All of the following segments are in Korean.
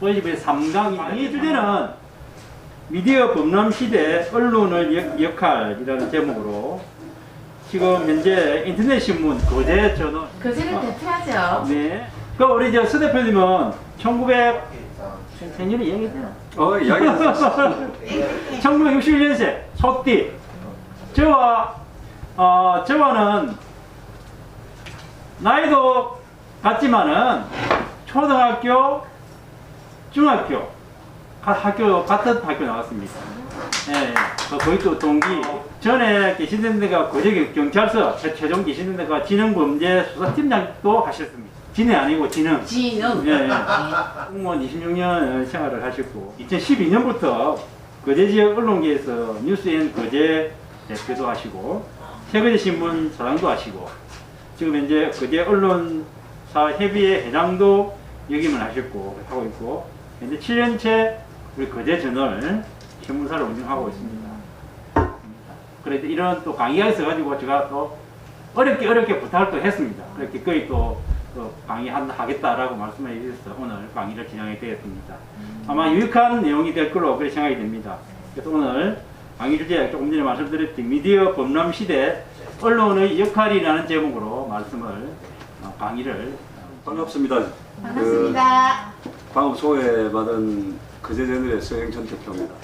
어집의 3강이 이 주제는 미디어 범람 시대 언론의 역할이라는 제목으로 지금 현재 인터넷 신문 거제 전원 거제를 대표하죠. 네. 그 우리 서 대표님은 1900 생년이 얘기해요. 이야기했어. 1961년생 소띠. 저와는 나이도 같지만은 초등학교, 중학교 같은 학교 나왔습니다. 예, 거의 또 동기. 전에 계시던 데가 거제 경찰서 최종 계시던 데가 진흥범죄수사팀장도 하셨습니다. 진해 아니고 진흥. 진흥. 예, 공무원 26년 생활을 하셨고 2012년부터 거제 지역 언론계에서 뉴스엔 거제 대표도 하시고 세거제 신문 사장도 하시고 지금 현재 거제 언론사 협의회 회장도 역임을 하셨고 하고 있고 현재 7년째 우리 거제 저널 신문사를 운영하고 있습니다. 그래도 이런 또 강의가 있어가지고 제가 또 어렵게 부탁을 또 했습니다. 그렇게 거의 또 강의하겠다라고 말씀해 주셔서 오늘 강의를 진행하게 되었습니다. 아마 유익한 내용이 될 걸로 그렇게 생각이 됩니다. 그래서 오늘 강의 주제 조금 전에 말씀드렸던 미디어 범람 시대 언론의 역할이라는 제목으로 강의를 반갑습니다. 반갑습니다. 방금 소개받은 거제저널의 서영천 대표입니다.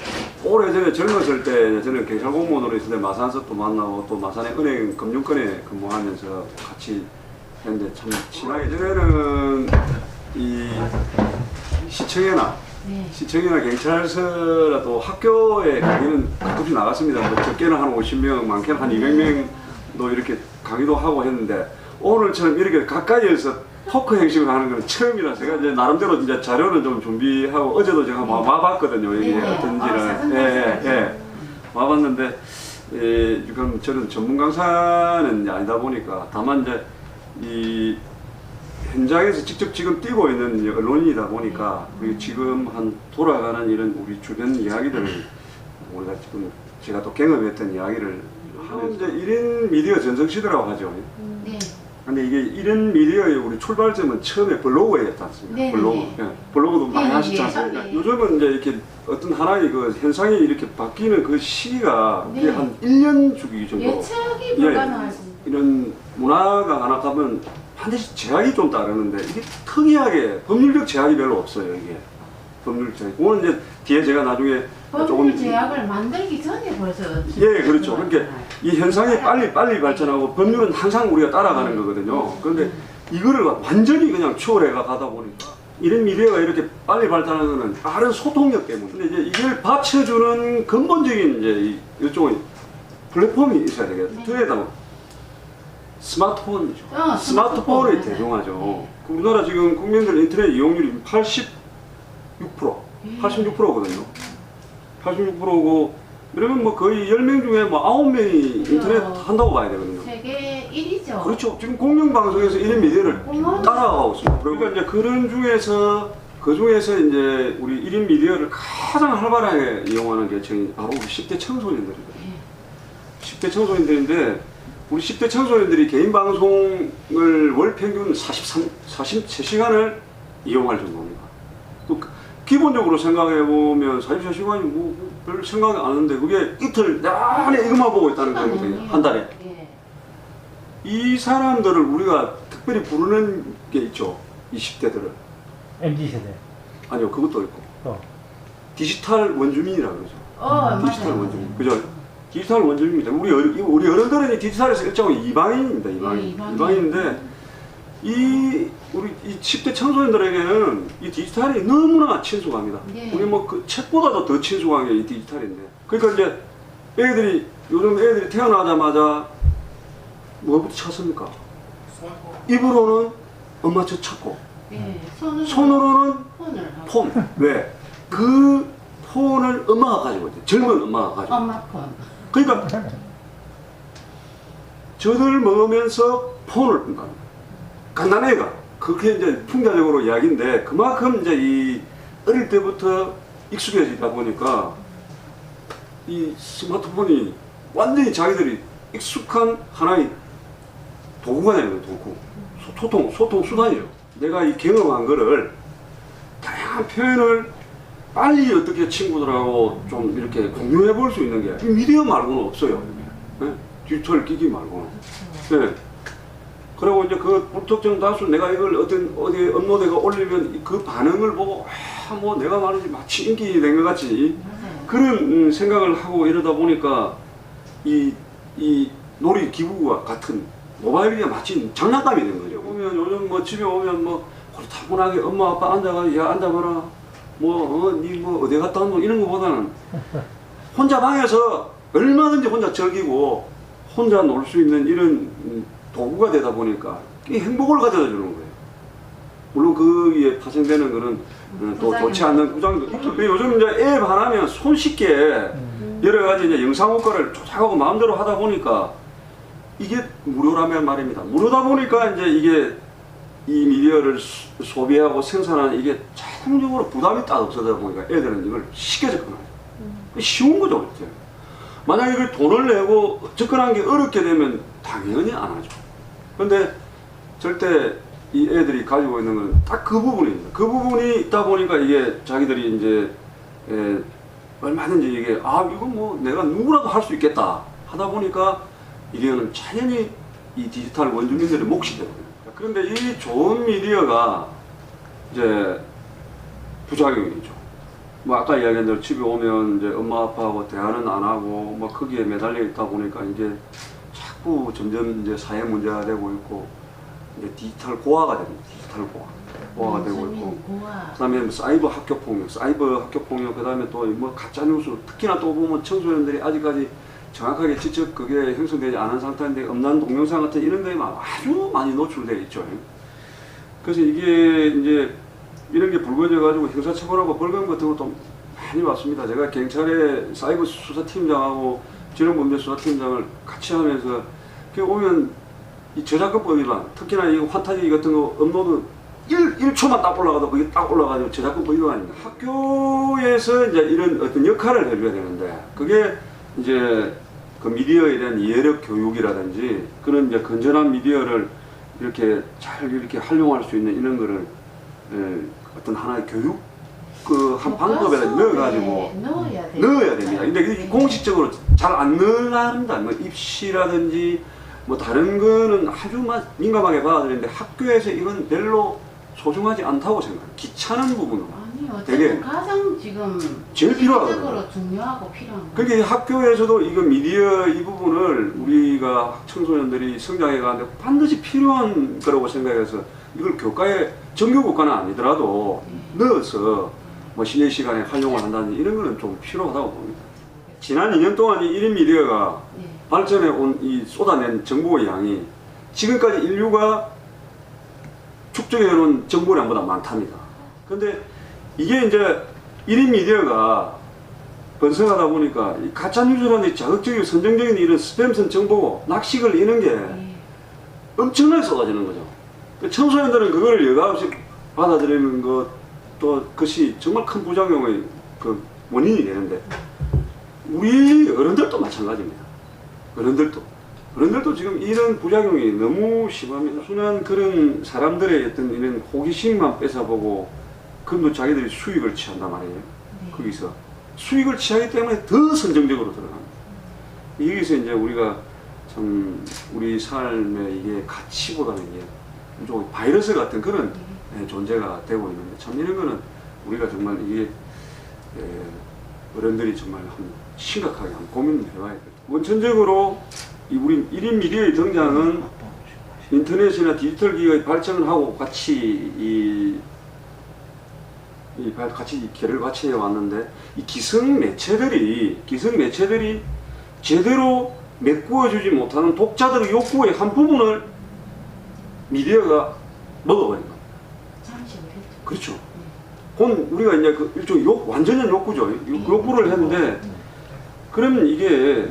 오래전에 젊었을 때 저는 경찰 공무원으로 있을 때 마산서도 만나고 또 마산의 은행 금융권에 근무하면서 같이 했는데 참 친하게 전에는 이 시청이나 경찰서라도 학교에 강의는 가끔씩 나갔습니다. 뭐 적게는 한 50명, 많게는 한 200명도 이렇게 강의도 하고 했는데 오늘처럼 이렇게 가까이에서 토크 형식을 하는 건 처음이라 제가 이제 나름대로 이제 자료는 좀 준비하고 어제도 제가 와봤거든요. 여기 어떤지를 와봤는데 지금 저는 전문 강사는 아니다 보니까 다만 이제 이 현장에서 직접 지금 뛰고 있는 언론이다 보니까 우리 지금 한 돌아가는 이런 우리 주변 이야기들을 우리가 지금 제가 또 경험했던 이야기를 하면 이제 1인 미디어 전성시대라고 하죠. 네. 근데 이게 1인 미디어의 우리 출발점은 처음에 블로그였지 않습니까? 네, 블로그. 네. 예, 블로그도 많이 네, 하시지 네, 않습니까? 네. 요즘은 이제 이렇게 어떤 하나의 그 현상이 이렇게 바뀌는 그 시기가 네. 이게 한 1년 주기 정도. 예측이 불가능하십니다. 이런 문화가 하나 가면 반드시 제약이 좀 따르는데 이게 특이하게 법률적 제약이 별로 없어요. 이게 법률 제약. 그거는 이제 뒤에 제가 나중에 법률 제약을 만들기 전에 벌써 예, 그렇죠. 그러니까 이 현상이 빨리 발전하고 법률은 항상 우리가 따라가는 거거든요. 그런데 이거를 완전히 그냥 추월해가 가다 보니까 이런 미디어가 이렇게 빨리 발전하는 거는 다른 소통력 때문에. 근데 이제 이걸 받쳐주는 근본적인 이제 이쪽에 플랫폼이 있어야 되겠다. 그래다 스마트폰이죠. 스마트폰이 대중화죠. 우리나라 지금 국민들 인터넷 이용률이 86%거든요. 86%고 그러면 뭐 거의 10명 중에 뭐 9명이 인터넷 한다고 봐야 되거든요. 세계 1위죠. 그렇죠. 지금 공영방송에서 1인 미디어를 따라가고 있습니다. 그러니까 이제 그런 중에서 그 중에서 이제 우리 1인 미디어를 가장 활발하게 이용하는 계층이 바로 우리 10대 청소년들이거든요. 10대 청소년들인데 우리 10대 청소년들이 개인 방송을 월 평균 43시간을 이용할 정도입니다. 또 기본적으로 생각해보면 44시간이 뭐 별 생각이 안 하는데 그게 이틀 내내 이것만 보고 있다는 거거든요. 한 달에. 이 사람들을 우리가 특별히 부르는 게 있죠. 이 10대들을. MZ세대. 아니요, 그것도 있고. 디지털 원주민이라고 그러죠. 디지털 맞아요. 원주민. 그죠? 디지털 원주민입니다. 우리 어른들은 디지털에서 일종의 이방인입니다. 이방인인데 우리 이 10대 청소년들에게는 이 디지털이 너무나 친숙합니다. 우리 뭐 그 책보다도 더 친숙한 게 이 디지털인데. 그러니까 이제 요즘 애들이 태어나자마자 뭐부터 찾습니까? 입으로는 엄마 저 찾고, 손으로는 폰. 왜? 그 폰을 엄마가 가지고 있대. 젊은 엄마가 가지고. 엄마 폰. 그러니까 저들 먹으면서 폰을 끈다. 간단해가 그렇게 이제 풍자적으로 이야기인데 그만큼 이제 이 어릴 때부터 익숙해지다 보니까 이 스마트폰이 완전히 자기들이 익숙한 하나의 도구가 되는 거예요. 도구. 소통 수단이죠. 내가 이 경험한 거를 다양한 다양한 표현을 빨리 어떻게 친구들하고 좀 이렇게 공유해 볼 수 있는 게 미디어 말고는 없어요. 네? 디지털 기기 말고는. 네. 그리고 이제 그 불특정 다수 내가 이걸 어디 업로드가 올리면 그 반응을 보고 뭐 내가 말하지 마치 인기 된 것 같이 그런 생각을 하고 이러다 보니까 이 놀이 기구와 같은 모바일이 마치 장난감이 된 거죠. 보면 요즘 뭐 집에 오면 뭐 타분하게 엄마 아빠 앉아가 야 앉아봐라 니 뭐 어디 갔다 왔노 이런 거보다는 혼자 방에서 얼마든지 혼자 즐기고 혼자 놀 수 있는 이런 도구가 되다 보니까 이 행복을 가져다 주는 거예요. 물론 거기에 파생되는 그런 또 좋지 않는 부작용도 있고 요즘 이제 앱 하나면 손쉽게 여러 가지 이제 영상 효과를 조작하고 마음대로 하다 보니까 이게 무료라면 말입니다. 무료다 보니까 이제 이게 이 미디어를 소비하고 생산하는 이게 자동적으로 부담이 딱 없어다 보니까 애들은 이걸 쉽게 접근하죠. 쉬운 거죠. 그렇죠? 만약에 이걸 돈을 내고 접근하는 게 어렵게 되면 당연히 안 하죠. 근데 절대 이 애들이 가지고 있는 건 딱 그 부분입니다. 그 부분이 있다 보니까 이게 자기들이 이제 얼마든지 이게 이거 뭐 내가 누구라도 할 수 있겠다 하다 보니까 이게는 자연히 이 디지털 원주민들의 몫이 되거든요. 그런데 이 좋은 미디어가 이제 부작용이죠. 뭐 아까 이야기한 대로 집에 오면 이제 엄마 아빠하고 대화는 안 하고 뭐 거기에 매달려 있다 보니까 이제 자꾸 점점 이제 사회 문제가 되고 있고 이제 디지털 고아가 됩니다. 디지털 고아가 되고 있고 그다음에 사이버 학교 폭력 그다음에 또 뭐 가짜 뉴스 특히나 또 보면 청소년들이 아직까지 정확하게 직접 그게 형성되지 않은 상태인데 음란 동영상 같은 이런 거에 아주 많이 노출되어 있죠. 그래서 이게 이제 이런 게 불거져 가지고 형사처벌하고 벌금 같은 것도 많이 왔습니다. 제가 경찰의 사이버 수사팀장하고 지능범죄수사팀장을 같이 하면서 그 오면 이 저작권법 위반, 특히나 이 환타지 같은 거 업로드 1초만 딱 올라가도 그게 딱 올라가지고 저작권법 위반입니다. 학교에서 이제 이런 어떤 역할을 해줘야 되는데 그게 이제 그 미디어에 대한 이해력 교육이라든지 그런 이제 건전한 미디어를 이렇게 잘 이렇게 활용할 수 있는 이런 거를 어떤 하나의 교육 그 한 방법에 넣어가지고 넣어야 됩니다. 근데 이게 공식적으로 잘 안 넣어합니다. 뭐 입시라든지 뭐 다른 거는 아주 민감하게 받아들이는데 학교에서 이건 별로 소중하지 않다고 생각해요. 귀찮은 부분은. 어쨌든 가장 지금 제일 필요하거든요. 중요하고 필요한 거. 그러니까 학교에서도 이거 미디어 이 부분을 우리가 청소년들이 성장해 가는데 반드시 필요한 거라고 생각해서 이걸 교과에 정규 교과는 아니더라도 넣어서 뭐 쉬는 시간에 활용을 한다든지 이런 거는 좀 필요하다고 봅니다. 지난 2년 동안 이 1인 미디어가 발전해 온 이 쏟아낸 정보의 양이 지금까지 인류가 축적해 놓은 정보량보다 많답니다. 근데 이게 이제 1인 미디어가 번성하다 보니까 가짜뉴스라는 자극적이고 선정적인 이런 스팸성 정보고 낙식을 이는 게 엄청나게 쏟아지는 거죠. 청소년들은 그걸 여과없이 받아들이는 것도 그것이 정말 큰 부작용의 그 원인이 되는데 우리 어른들도 마찬가지입니다. 어른들도 지금 이런 부작용이 너무 심합니다. 순한 그런 사람들의 어떤 이런 호기심만 뺏어보고 그럼 자기들이 수익을 취한단 말이에요. 거기서 수익을 취하기 때문에 더 선정적으로 들어갑니다. 여기서 이제 우리가 참 우리 삶의 이게 가치보다는 이게 좀 바이러스 같은 그런 존재가 되고 있는데 참 이런 거는 우리가 정말 이게 어른들이 정말 심각하게 한 고민을 해봐야 돼요. 원천적으로 우리 1인 미디어의 등장은 인터넷이나 디지털 기기의 발전을 하고 같이 같이 결을 같이 해왔는데 이 기성 매체들이 제대로 메꾸어주지 못하는 독자들의 욕구의 한 부분을 미디어가 먹어버린 겁니다. 그렇죠. 그건 우리가 이제 그 일종의 완전한 욕구죠. 욕구를 했는데 그러면 이게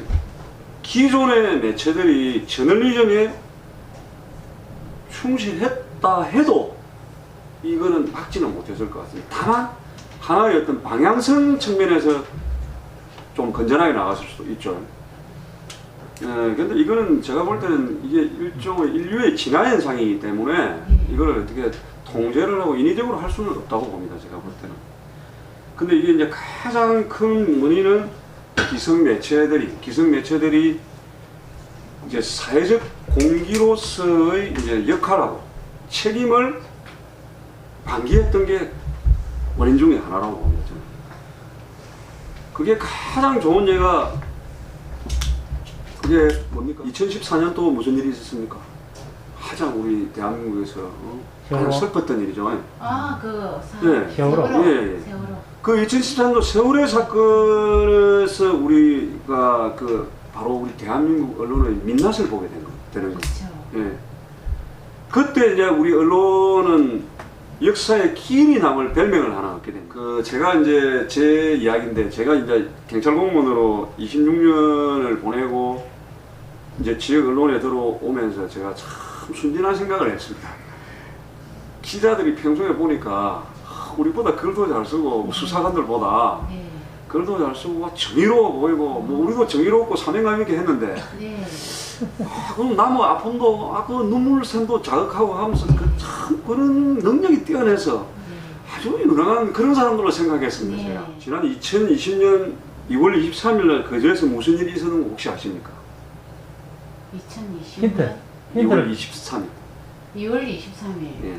기존의 매체들이 저널리즘에 충실했다 해도 이거는 막지는 못했을 것 같습니다. 다만 하나의 어떤 방향성 측면에서 좀 건전하게 나갔을 수도 있죠. 근데 이거는 제가 볼 때는 이게 일종의 인류의 진화 현상이기 때문에 이걸 어떻게 통제를 하고 인위적으로 할 수는 없다고 봅니다. 제가 볼 때는. 근데 이게 이제 가장 큰 원인은 기성 매체들이 이제 사회적 공기로서의 이제 역할하고 책임을 방기했던 게 원인 중에 하나라고 봅니다. 저는. 그게 가장 좋은 예가 그게 뭡니까? 2014년도 무슨 일이 있었습니까? 가장 우리 대한민국에서 가장 슬펐던 일이죠. 그 세월호. 예. 세월호. 그 2014년도 세월호 사건에서 우리가 그 바로 우리 대한민국 언론의 민낯을 보게 되는 거죠. 그렇죠. 예. 그때 이제 우리 언론은 역사에 기인이 남을 별명을 하나 얻게 됩니다. 그 제가 이제 제 이야기인데 제가 이제 경찰 공무원으로 26년을 보내고 이제 지역 언론에 들어오면서 제가 참 순진한 생각을 했습니다. 기자들이 평소에 보니까 우리보다 글도 잘 쓰고 수사관들보다 네. 글도 잘 쓰고 정의로워 보이고 뭐 우리도 정의롭고 사명감 있게 했는데 네. 그럼 남의 아픔도 그 눈물샘도 자극하고 하면서 참 그런 능력이 뛰어나서 아주 유능한 그런 사람들로 생각했습니다. 네. 제가 지난 2020년 2월 23일 날 거제에서 무슨 일이 있었는지 혹시 아십니까? 2020년 힌트. 2월 23일. 2월 23일. 예.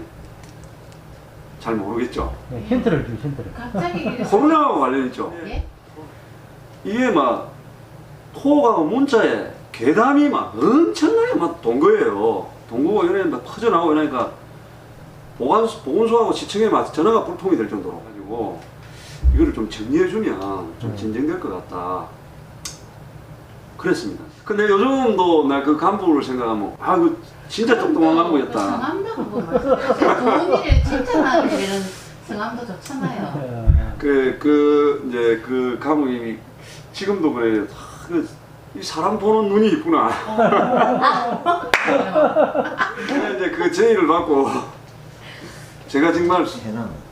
잘 모르겠죠. 네, 힌트를 주 힌트를. 갑자기 코로나와 관련 있죠. 예? 이게 막 토가 문자에 괴담이 막 엄청나게 막 돈 거예요. 돈 거고 이래 막 퍼져나오고 이러니까 보건소하고 시청에 막 전화가 불통이 될 정도로 가지고 이거를 좀 정리해주면 좀 진정될 것 같다. 그랬습니다. 근데 요즘도 나 그 간부를 생각하면 그 진짜 똑똑한 간부였다. 성함도 한번 말씀해주세요. 좋은 일을 칭찬하는 이런 성함도 좋잖아요. 이제 그 간부님이 지금도 그래요. 이 사람 보는 눈이 있구나. 그래서 이제 그 제의를 받고 제가 정말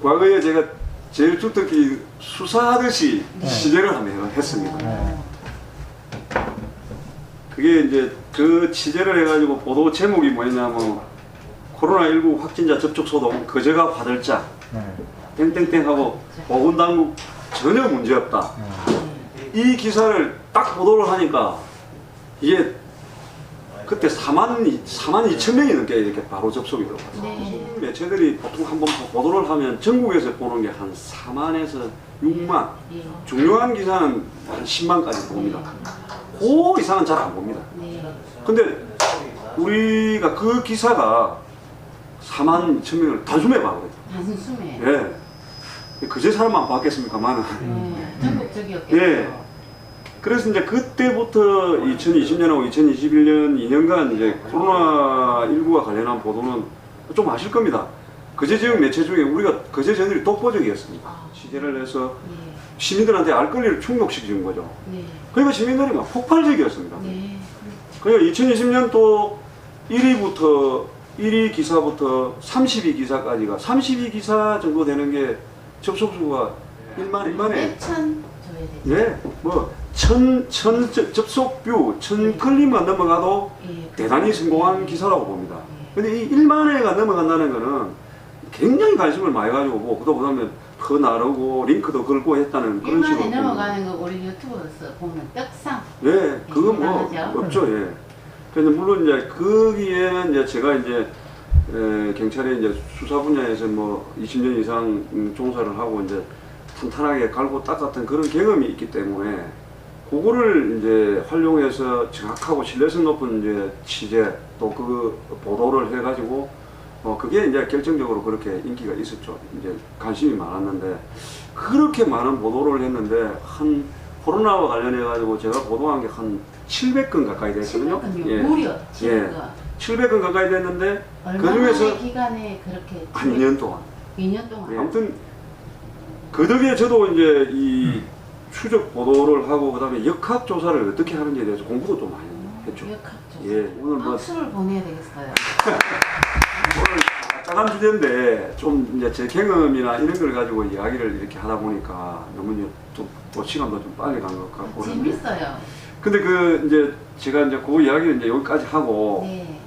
과거에 제가 제일 주특기 수사하듯이 취재를 했습니다. 그게 이제 그 취재를 해가지고 보도 제목이 뭐였냐면 코로나19 확진자 접촉 소동 거제가 화들짝 땡땡땡 하고 보건당국 전혀 문제없다. 이 기사를 딱 보도를 하니까 이게 그때 4만 2천 명이 넘게 이렇게 바로 접속이 들어갔어요. 네. 매체들이 보통 한번 보도를 하면 전국에서 보는 게 한 4만에서 6만, 예. 중요한 기사는 한 10만까지 봅니다. 그 이상은 잘 안 봅니다. 네. 근데 우리가 그 기사가 4만 2천 명을 단숨에 봐거든요. 단숨에. 예. 그제 사람만 봤겠습니까만은. 전국적이었겠죠. 예. 그래서 이제 그때부터 2020년하고 2021년 2년간 이제 코로나19와 관련한 보도는 좀 아실 겁니다. 거제 지역 매체 중에 우리가 거제 전일이 독보적이었습니다. 취재를 해서 네. 시민들한테 알 권리를 충족시키는 거죠. 네. 그러니까 시민들이 막 폭발적이었습니다. 네. 그러니까 2020년 또 1위 기사부터 32 기사까지가 32 기사 정도 되는 게 접속수가 1만에 몇천 줘야 되죠. 네, 뭐 접속뷰 1000클릭만 넘어가도 예. 대단히 성공한 기사라고 봅니다. 근데 이 1만 회가 넘어간다는 거는 굉장히 관심을 많이 가지고 보고 그다음에 더 나르고 링크도 걸고 했다는 그런 1만에 식으로 넘어가는 거 우리 유튜브에서 보면 떡상. 예, 그거 뭐 대단하죠. 없죠, 예. 그래서 물론 이제 거기에는 이제 제가 이제 경찰의 이제 수사 분야에서 뭐 20년 이상 종사를 하고 이제 탄탄하게 갈고 닦았던 그런 경험이 있기 때문에 그거를 이제 활용해서 정확하고 신뢰성 높은 이제 취재 또 그 보도를 해가지고 그게 이제 결정적으로 그렇게 인기가 있었죠. 이제 관심이 많았는데 그렇게 많은 보도를 했는데 한 코로나와 관련해 가지고 제가 보도한 게 한 700건 가까이 됐거든요. 700건요. 무려 700건. 700건 가까이 됐는데 얼마나 그 중에서 기간에 그렇게 한 2년 동안. 2년 동안. 아무튼 그 덕에 저도 이제 이 추적 보도를 하고 그다음에 역학 조사를 어떻게 하는지에 대해서 공부도 좀 많이 했죠. 역학조사. 예, 오늘 뭐 박수를 보내야 되겠어요. 오늘 짜간 주제인데 좀 이제 제 경험이나 이런 걸 가지고 이야기를 이렇게 하다 보니까 너무 이제 또 시간도 좀 빨리 간 것 같고. 재밌어요. 근데 그 이제 제가 이제 그 이야기를 이제 여기까지 하고 네.